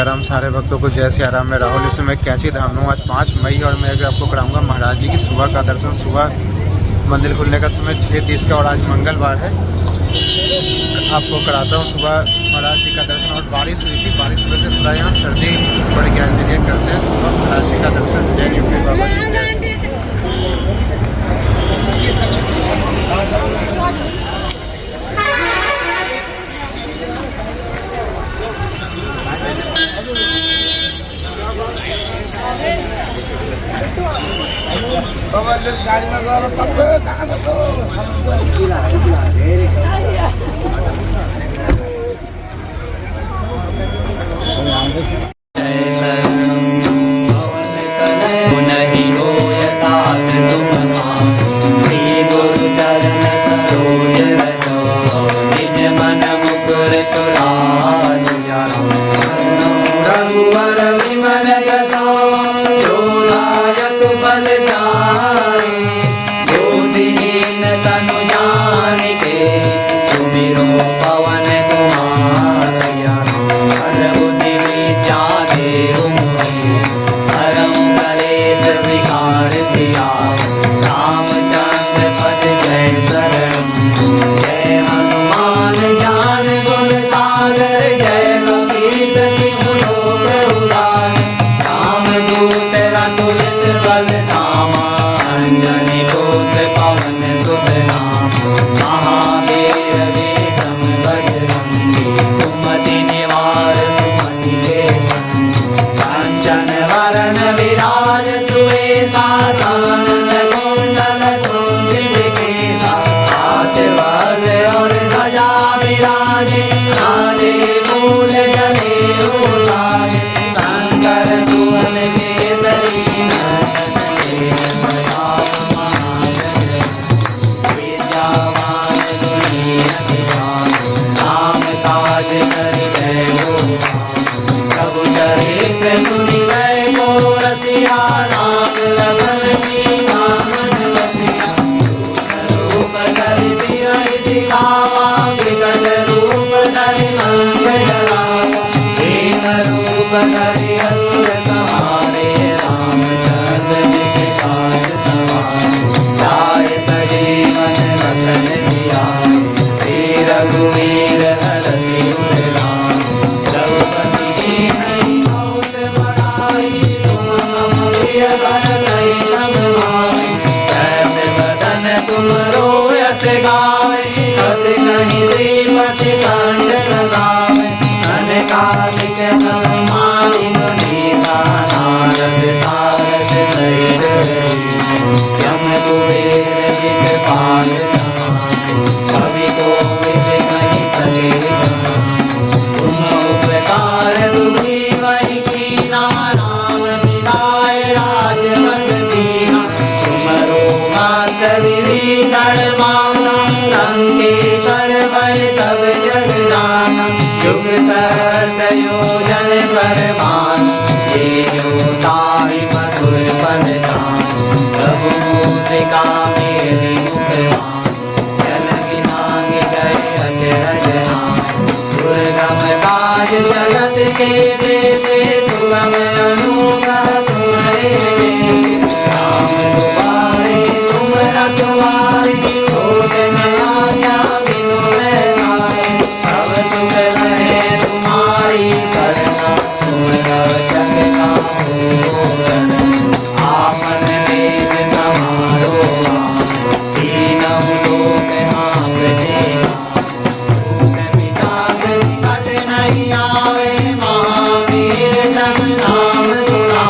सियाराम। सारे भक्तों को जय सियाराम। मैं राहुल, इस समय कैंची धाम हूँ। आज 5 मई और मैं आपको कराऊंगा महाराज जी की सुबह का दर्शन। सुबह मंदिर खुलने का समय 6:30 का और आज मंगलवार है। आपको कराता हूँ सुबह महाराज जी का दर्शन। और बारिश हुई थी, बारिश वजह से थोड़ा यहाँ सर्दी पड़ गया, इसलिए करते हैं सुबह महाराज जी का दर्शन। जय न्यूट्री बाबा जी जय। गाड़ी में महावीर नाम सुना,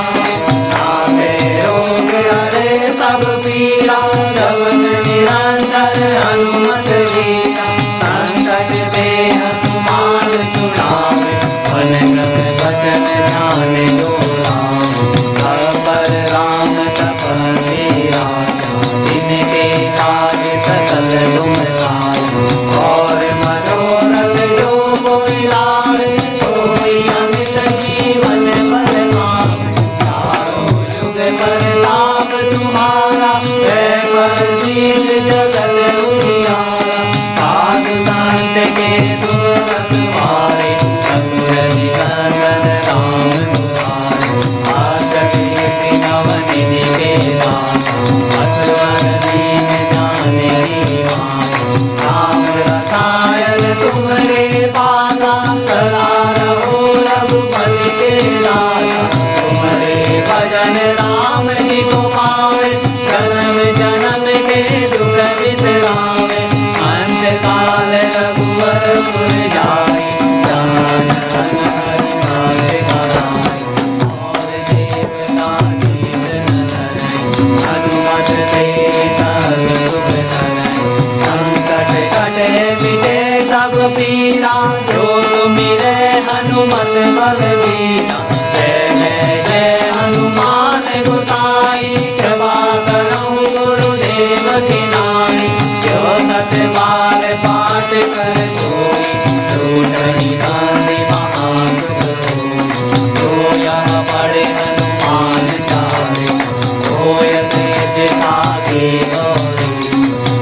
राम दुलारे, हाथ कीर्ति नवनिधि के दाता, असवर दीन जाने दीवाना। राम रसायन तुम्हारे पासा, सदा रहो रघुपति के दासा। तुम्हारे भजन राम जी को पावे, जन्म जन्म के दुख बिसरावे। अंत काल रघुवरपुर जाई, जान हरि भक्त कराई। और देवता देव नर, हनुमत से सब सुख करई। संकट कटे मिटे सब पीरा, जो सुमिरै हनुमत बलबीरा। जय जय हनुमान गोसाई, कृपा करहु गुरुदेव की नाई। जो सत बार पाठ कर जोई, टूटहि गांधी महासुख होई। जो यह पढ़े हनुमान चालीसा, होय सिद्धि साखी गौरी।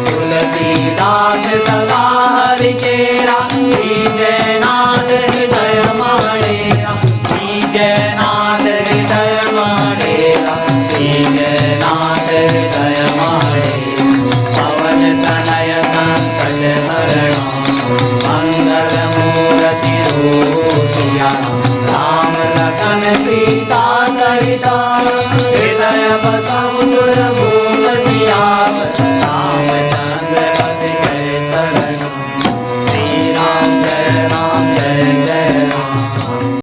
तुलसीदास सदा हरिचेरा, जय नाथ हृदय माडेरा। जय नाथ हृदय माडेरा, जय नाथ हृदय माडेरा। पवन तनय संकट हरणा, मंगल मूर्ति रूपिया। राम लखन सीता सहिता, हृदय बसहु सुरभूप सियावर।